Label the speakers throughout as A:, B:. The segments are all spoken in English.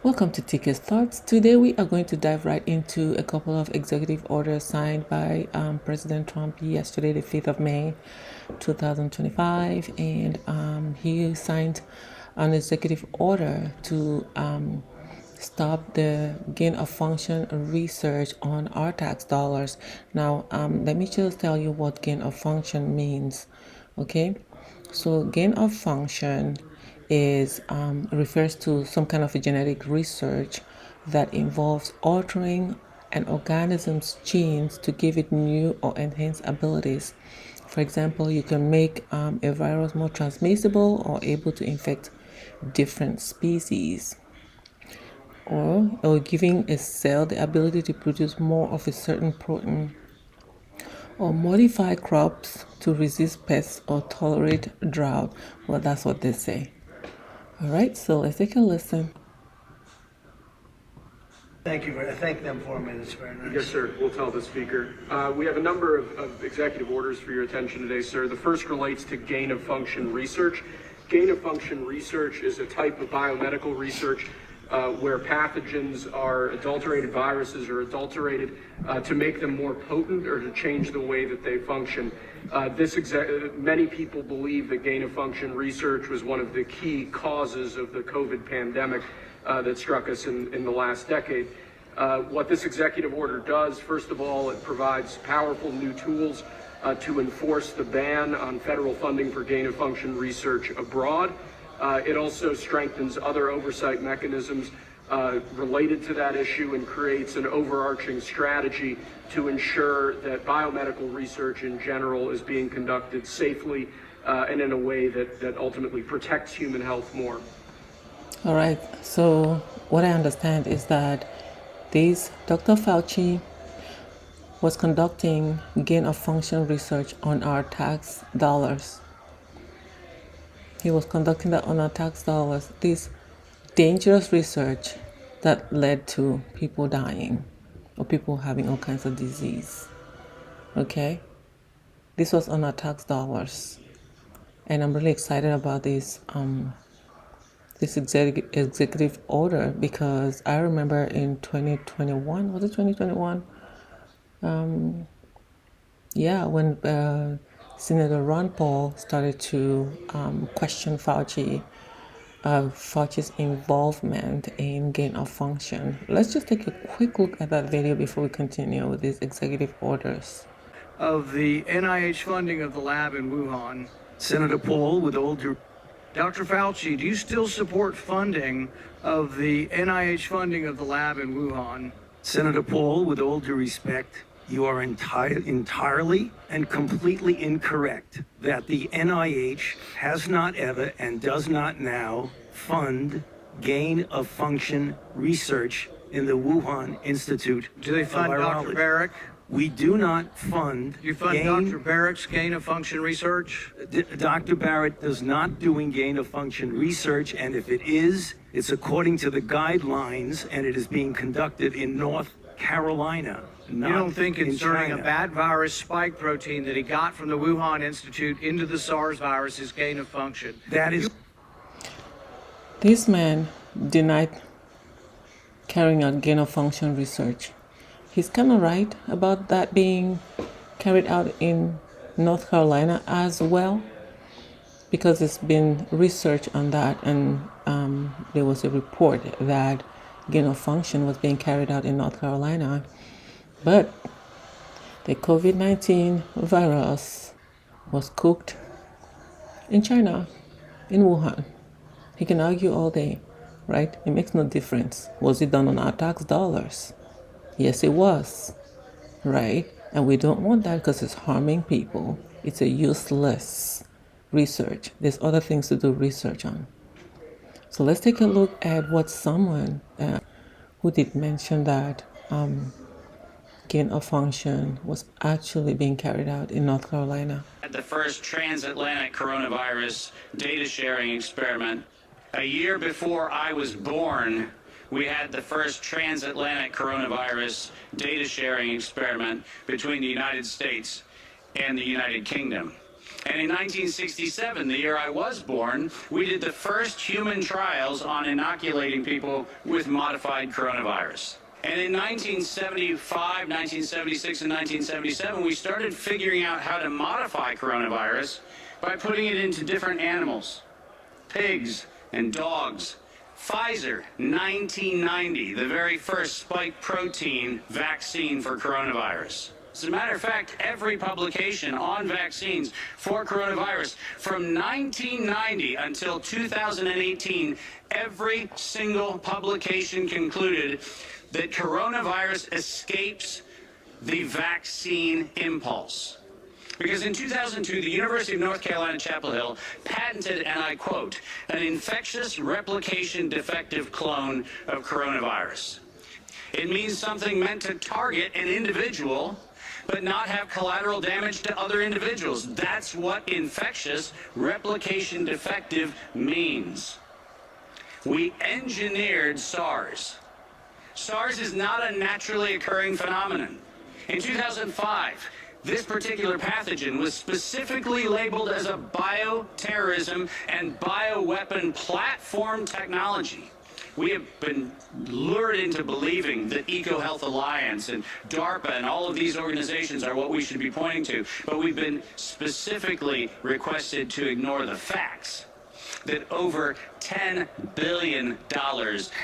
A: Welcome to TK's Thoughts. Today we are going to dive right into a couple of executive orders signed by President Trump yesterday, the 5th of May, 2025. And he signed an executive order to stop the gain of function research on our tax dollars. Now, let me just tell you what gain of function means. Okay, so gain of function is refers to some kind of a genetic research that involves altering an organism's genes to give it new or enhanced abilities. For example, you can make a virus more transmissible or able to infect different species, or giving a cell the ability to produce more of a certain protein, or modify crops to resist pests or tolerate drought. Well, that's what they say. All right, so let's take a listen.
B: Thank you. Thank them for me. That's very nice.
C: Yes, sir. We'll tell the speaker. We have a number of executive orders for your attention today, sir. The first relates to gain of function research. Gain of function research is a type of biomedical research where pathogens are adulterated, viruses are adulterated to make them more potent or to change the way that they function. Many people believe that gain of function research was one of the key causes of the COVID pandemic that struck us in the last decade. What this executive order does, first of all, it provides powerful new tools to enforce the ban on federal funding for gain of function research abroad. It also strengthens other oversight mechanisms related to that issue and creates an overarching strategy to ensure that biomedical research in general is being conducted safely and in a way that ultimately protects human health more.
A: All right, so what I understand is that Dr. Fauci was conducting gain of function research on our tax dollars. He was conducting that on our tax dollars. This dangerous research that led to people dying or people having all kinds of disease. Okay? This was on our tax dollars. And I'm really excited about this executive order because I remember in 2021, was it 2021? When Senator Ron Paul started to question Fauci's involvement in gain of function. Let's just take a quick look at that video before we continue with these executive orders.
B: Of the NIH funding of the lab in Wuhan, Senator Paul, with all due Dr. Fauci, do you still support funding of the NIH funding of the lab in Wuhan? Senator Paul, with all due respect, you are entirely and completely incorrect that the NIH has not ever and does not now fund gain of function research in the Wuhan Institute.
D: Do they fund Dr. Barrick?
B: We do not fund.
D: You fund Dr. Barrick's gain of function research?
B: Dr. Barrett does not doing gain of function research, and if it is, it's according to the guidelines, and it is being conducted in North Carolina.
D: You don't think inserting
B: China.
D: a bad virus spike protein that he got from the Wuhan Institute into the SARS virus is gain of function?
B: That is.
A: This man denied carrying out gain of function research. He's kind of right about that being carried out in North Carolina as well, because it's been research on that, and there was a report that gain of function was being carried out in North Carolina. But the COVID-19 virus was cooked in China, in Wuhan. He can argue all day, right? It makes no difference. Was it done on our tax dollars? Yes, it was, right? And we don't want that because it's harming people. It's a useless research. There's other things to do research on. So let's take a look at what someone who did mention that gain of function was actually being carried out in North Carolina.
E: The first transatlantic coronavirus data sharing experiment. A year before I was born, we had the first transatlantic coronavirus data sharing experiment between the United States and the United Kingdom. And in 1967, the year I was born, we did the first human trials on inoculating people with modified coronavirus. And in 1975, 1976, and 1977, we started figuring out how to modify coronavirus by putting it into different animals, pigs and dogs. Pfizer, 1990, the very first spike protein vaccine for coronavirus. As a matter of fact, every publication on vaccines for coronavirus from 1990 until 2018, every single publication concluded that coronavirus escapes the vaccine impulse. Because in 2002, the University of North Carolina, Chapel Hill patented, and I quote, an infectious replication defective clone of coronavirus. It means something meant to target an individual but not have collateral damage to other individuals. That's what infectious replication defective means. We engineered SARS. SARS is not a naturally occurring phenomenon. In 2005, this particular pathogen was specifically labeled as a bioterrorism and bioweapon platform technology. We have been lured into believing that EcoHealth Alliance and DARPA and all of these organizations are what we should be pointing to, but we've been specifically requested to ignore the facts that over $10 billion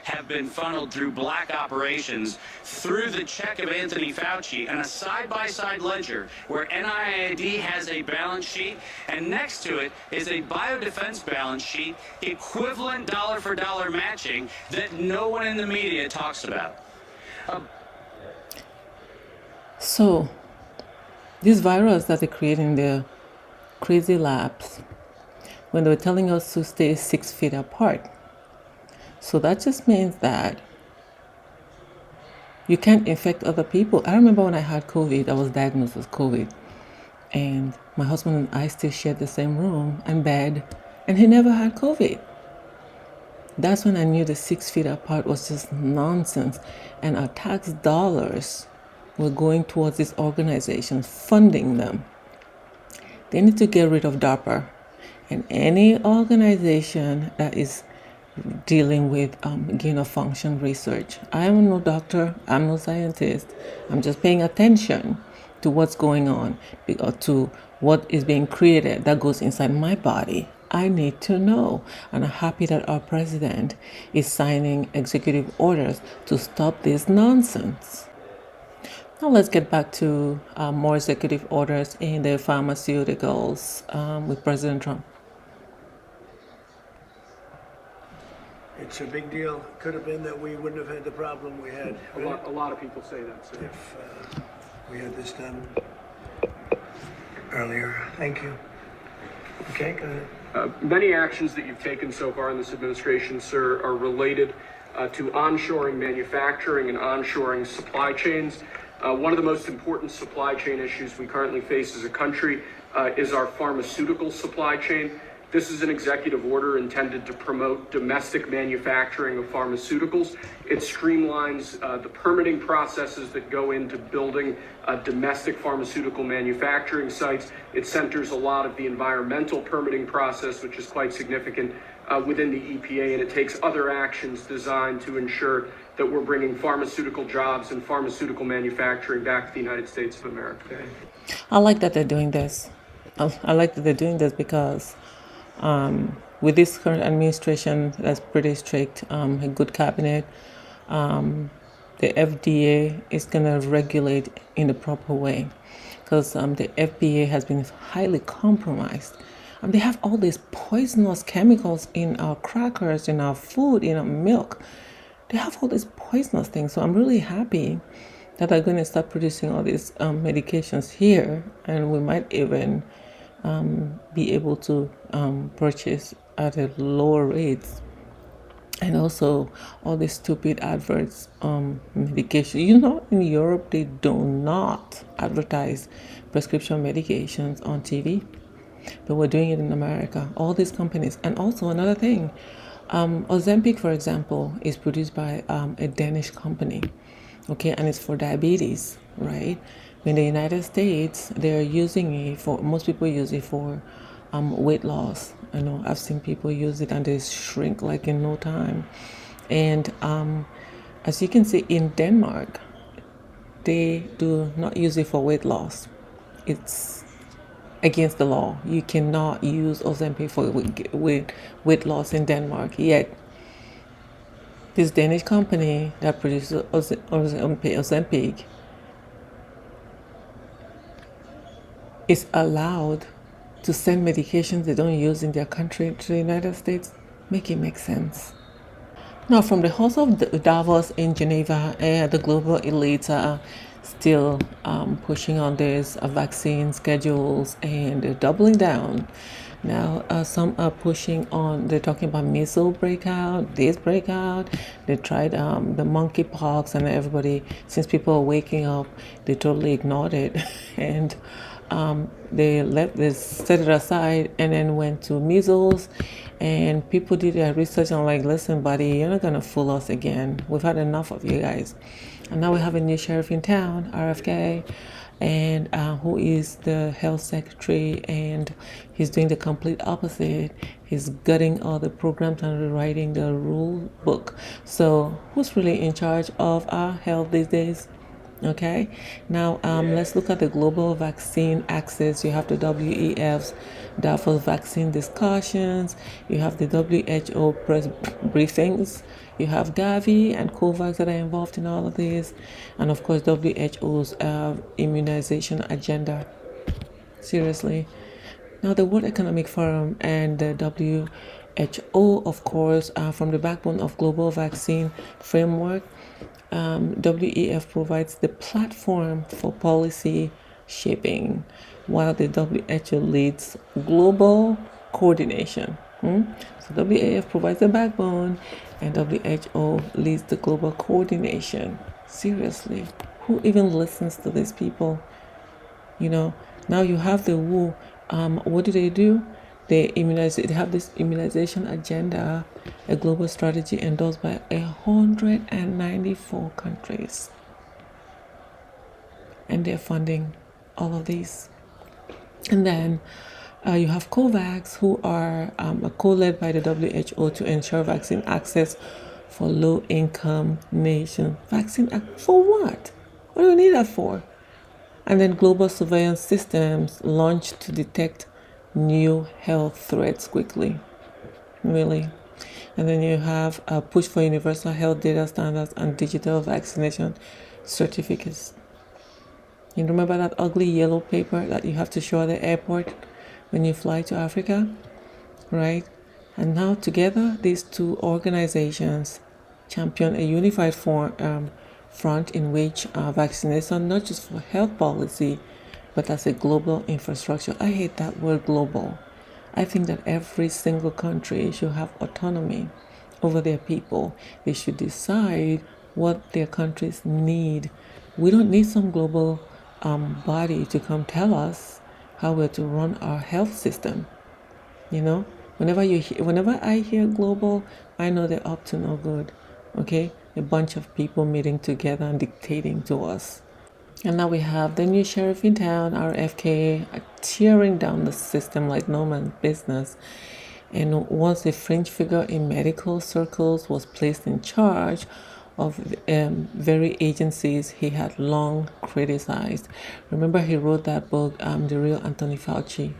E: have been funneled through black operations through the check of Anthony Fauci and a side-by-side ledger where NIAID has a balance sheet and next to it is a biodefense balance sheet equivalent dollar-for-dollar matching that no one in the media talks about.
A: So, this virus that they create in their crazy labs, when they were telling us to stay 6 feet apart. So that just means that you can't infect other people. I remember when I had COVID, I was diagnosed with COVID. And my husband and I still shared the same room and bed, and he never had COVID. That's when I knew the 6 feet apart was just nonsense. And our tax dollars were going towards these organizations, funding them. They need to get rid of DARPA. And any organization that is dealing with gain of function research. I am no doctor, I'm no scientist. I'm just paying attention to what's going on, or to what is being created that goes inside my body. I need to know. And I'm happy that our president is signing executive orders to stop this nonsense. Now let's get back to more executive orders in the pharmaceuticals with President Trump.
F: It's a big deal. Could have been that we wouldn't have had the problem we had.
C: A lot of people say that, sir.
F: If we had this done earlier. Thank you. Okay, go ahead.
C: Many actions that you've taken so far in this administration, sir, are related to onshoring manufacturing and onshoring supply chains. One of the most important supply chain issues we currently face as a country is our pharmaceutical supply chain. This is an executive order intended to promote domestic manufacturing of pharmaceuticals. It streamlines the permitting processes that go into building domestic pharmaceutical manufacturing sites. It centers a lot of the environmental permitting process, which is quite significant within the EPA, and it takes other actions designed to ensure that we're bringing pharmaceutical jobs and pharmaceutical manufacturing back to the United States of America.
A: I like that they're doing this. I like that they're doing this because with this current administration that's pretty strict, a good cabinet, the FDA is going to regulate in the proper way, because the FDA has been highly compromised. They have all these poisonous chemicals in our crackers, in our food, in our milk. They have all these poisonous things. So I'm really happy that they're going to start producing all these medications here, and we might even be able to purchase at a lower rates. And also all these stupid adverts, medication. You know, in Europe, they do not advertise prescription medications on TV, but we're doing it in America. All these companies. And also another thing, Ozempic, for example, is produced by a Danish company, okay, and it's for diabetes, right? In the United States, they're using it for, most people use it for weight loss. I know I've seen people use it and they shrink like in no time. And as you can see in Denmark, they do not use it for weight loss. It's against the law. You cannot use Ozempic for weight loss in Denmark. Yet, this Danish company that produces Ozempic is allowed to send medications they don't use in their country to the United States. Make it make sense. Now, from the halls of Davos in Geneva, the global elites are still pushing on this vaccine schedules and they're doubling down. Now, some are pushing on, they're talking about measles breakout, this breakout. They tried the monkeypox, and everybody, since people are waking up, they totally ignored it. And they set it aside and then went to measles, and people did their research and like, listen, buddy, you're not gonna fool us again. We've had enough of you guys. And now we have a new sheriff in town, RFK, and who is the health secretary, and he's doing the complete opposite. He's gutting all the programs and rewriting the rule book. So who's really in charge of our health these days? Okay, now let's look at the global vaccine access. You have the WEF's Davos vaccine discussions. You have the WHO press briefings. You have Gavi and COVAX that are involved in all of this. And of course, WHO's immunization agenda. Seriously. Now, the World Economic Forum and the WHO, of course, from the backbone of global vaccine framework. WEF provides the platform for policy shaping, while the WHO leads global coordination. So WEF provides the backbone, and WHO leads the global coordination. Seriously, who even listens to these people? You know, now you have the WHO. What do? They immunize. They have this immunization agenda, a global strategy endorsed by 194 countries, and they're funding all of these. And then you have COVAX, who are co-led by the WHO to ensure vaccine access for low-income nations. Vaccine for what? What do we need that for? And then global surveillance systems launched to detect new health threats quickly. Really. And then you have a push for universal health data standards and digital vaccination certificates. You remember that ugly yellow paper that you have to show at the airport when you fly to Africa? Right? And now together, these two organizations champion a unified front in which vaccination, not just for health policy, but as a global infrastructure. I hate that word global. I think that every single country should have autonomy over their people. They should decide what their countries need. We don't need some global body to come tell us how we're to run our health system. You know, whenever I hear global, I know they're up to no good. Okay, a bunch of people meeting together and dictating to us. And now we have the new sheriff in town, RFK, tearing down the system like no man's business. And once a fringe figure in medical circles was placed in charge of very agencies he had long criticized. Remember, he wrote that book, The Real Anthony Fauci.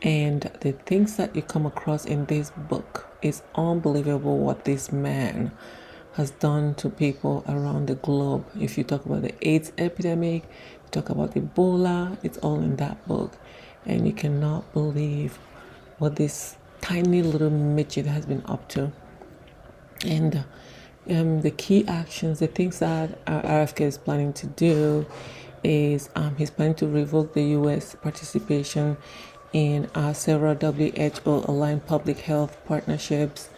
A: And the things that you come across in this book is unbelievable what this man has done to people around the globe. If you talk about the AIDS epidemic, you talk about Ebola, it's all in that book. And you cannot believe what this tiny little midget has been up to. And the key actions, the things that RFK is planning to do is he's planning to revoke the U.S. participation in several WHO-aligned public health partnerships,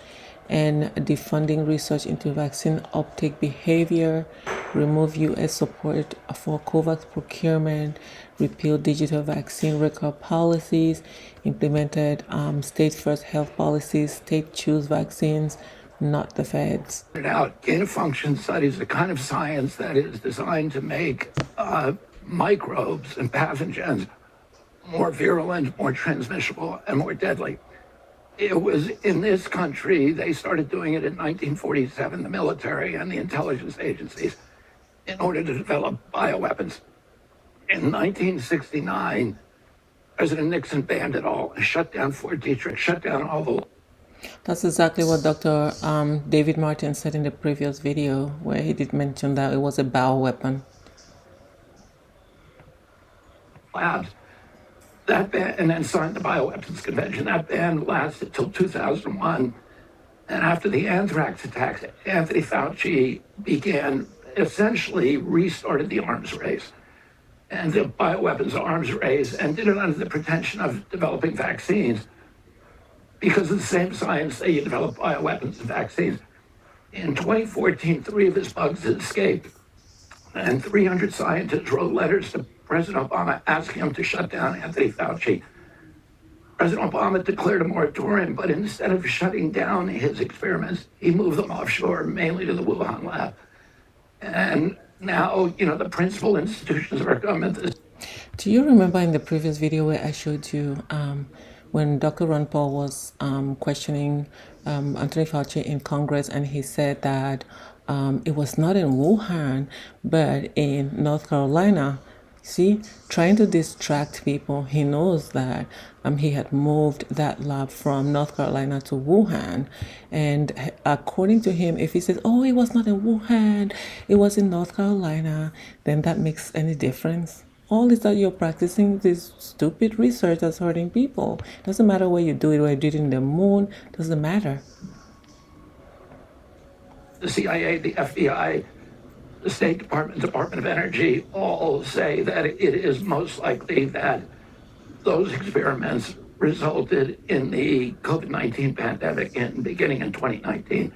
A: and defunding research into vaccine uptake behavior, remove U.S. support for COVAX procurement, repeal digital vaccine record policies, implemented state-first health policies, state choose vaccines, not the feds.
G: Gain of function studies the kind of science that is designed to make microbes and pathogens more virulent, more transmissible, and more deadly. It was in this country, they started doing it in 1947, the military and the intelligence agencies, in order to develop bioweapons. In 1969, President Nixon banned it all, shut down Fort Detrick, shut down all the
A: That's exactly what Dr. David Martin said in the previous video, where he did mention that it was a bioweapon.
G: labs. That ban, and then signed the Bioweapons Convention. That ban lasted till 2001. And after the anthrax attacks, Anthony Fauci began, essentially restarted the arms race and the bioweapons arms race, and did it under the pretension of developing vaccines. Because of the same science that you develop bioweapons and vaccines. In 2014, 3 of his bugs had escaped, and 300 scientists wrote letters to President Obama asking him to shut down Anthony Fauci. President Obama declared a moratorium, but instead of shutting down his experiments, he moved them offshore, mainly to the Wuhan lab. And now, the principal institutions of our government.
A: Do you remember in the previous video where I showed you when Dr. Ron Paul was questioning Anthony Fauci in Congress, and he said that it was not in Wuhan, but in North Carolina? See, trying to distract people. He knows that he had moved that lab from North Carolina to Wuhan. And according to him, if he says, oh, it was not in Wuhan, it was in North Carolina, then that makes any difference? All is that you're practicing this stupid research that's hurting people. Doesn't matter where you do it, whether you do it in the moon, doesn't matter.
G: The CIA, the FBI, the State Department, Department of Energy all say that it is most likely that those experiments resulted in the COVID-19 pandemic beginning in 2019.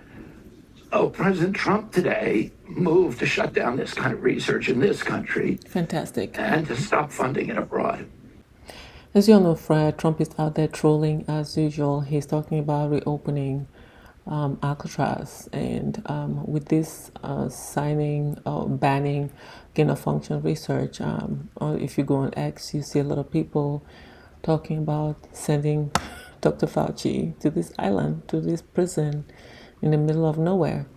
G: So President Trump today moved to shut down this kind of research in this country.
A: Fantastic.
G: And to stop funding it abroad.
A: As you all know, Fred, Trump is out there trolling as usual. He's talking about reopening Alcatraz, and with this signing banning gain-of-function research, or if you go on X, you see a lot of people talking about sending Dr. Fauci to this island, to this prison in the middle of nowhere.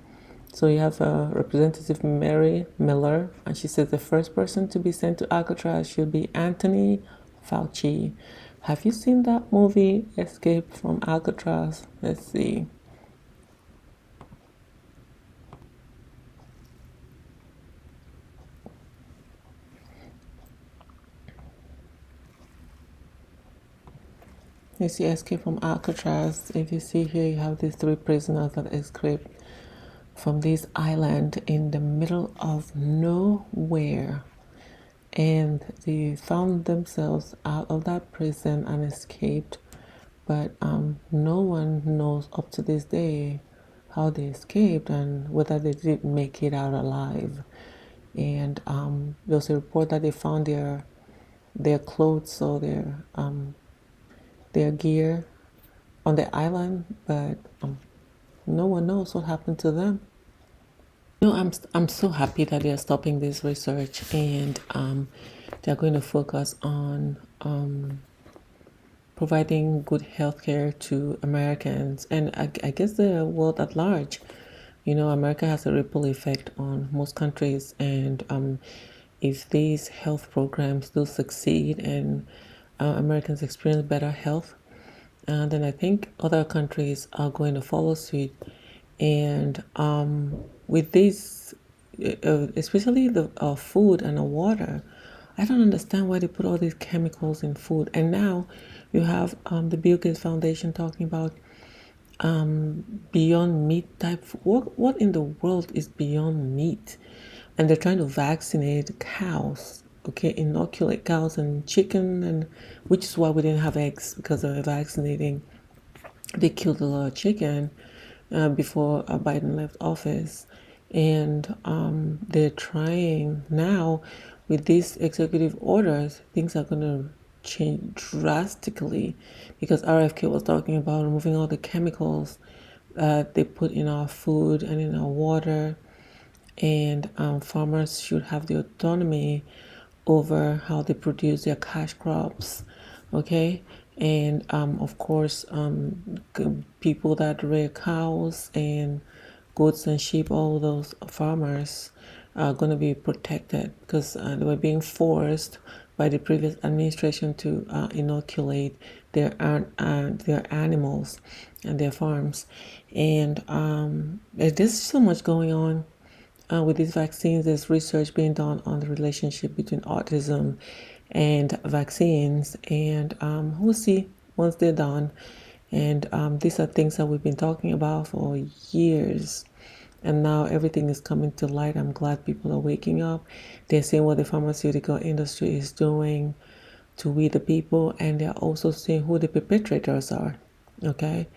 A: So you have Representative Mary Miller, and she says the first person to be sent to Alcatraz should be Anthony Fauci. Have you seen that movie, Escape from Alcatraz? Let's see. You see Escape from Alcatraz. If you see here, you have these 3 prisoners that escaped from this island in the middle of nowhere. And they found themselves out of that prison and escaped. But no one knows up to this day how they escaped and whether they did make it out alive. And there was a report that they found their clothes or their gear on the island, but no one knows what happened to them. I'm so happy that they're stopping this research, and they're going to focus on providing good health care to Americans, and I guess the world at large. America has a ripple effect on most countries, and if these health programs do succeed and Americans experience better health, then I think other countries are going to follow suit. And with this, especially the food and the water, I don't understand why they put all these chemicals in food. And now you have the Bill Gates Foundation talking about Beyond Meat type food. What in the world is Beyond Meat? And they're trying to vaccinate cows. Okay, inoculate cows and chicken, and which is why we didn't have eggs, because they were vaccinating. They killed a lot of chicken before Biden left office, and they're trying now with these executive orders. Things are going to change drastically, because RFK was talking about removing all the chemicals that they put in our food and in our water, and farmers should have the autonomy over how they produce their cash crops, okay? And of course, people that rear cows and goats and sheep, all those farmers are going to be protected because they were being forced by the previous administration to inoculate their animals and their farms. And there's so much going on with these vaccines. There's research being done on the relationship between autism and vaccines, and we'll see once they're done. And these are things that we've been talking about for years, and now everything is coming to light. I'm glad people are waking up. They're seeing what the pharmaceutical industry is doing to we the people, and they're also seeing who the perpetrators are. Okay,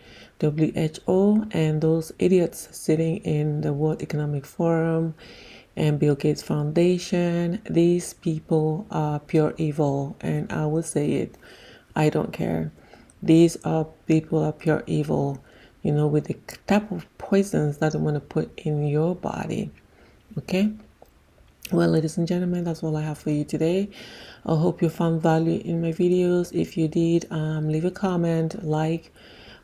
A: WHO and those idiots sitting in the World Economic Forum and Bill Gates Foundation, these people are pure evil, and I will say it. I don't care. These are people are pure evil, with the type of poisons that they want to put in your body. Okay? Well, ladies and gentlemen, that's all I have for you today. I hope you found value in my videos. If you did, leave a comment, like,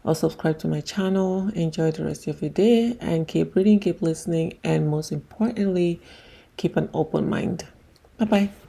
A: or subscribe to my channel. Enjoy the rest of your day and keep reading, keep listening, and most importantly, keep an open mind. Bye-bye.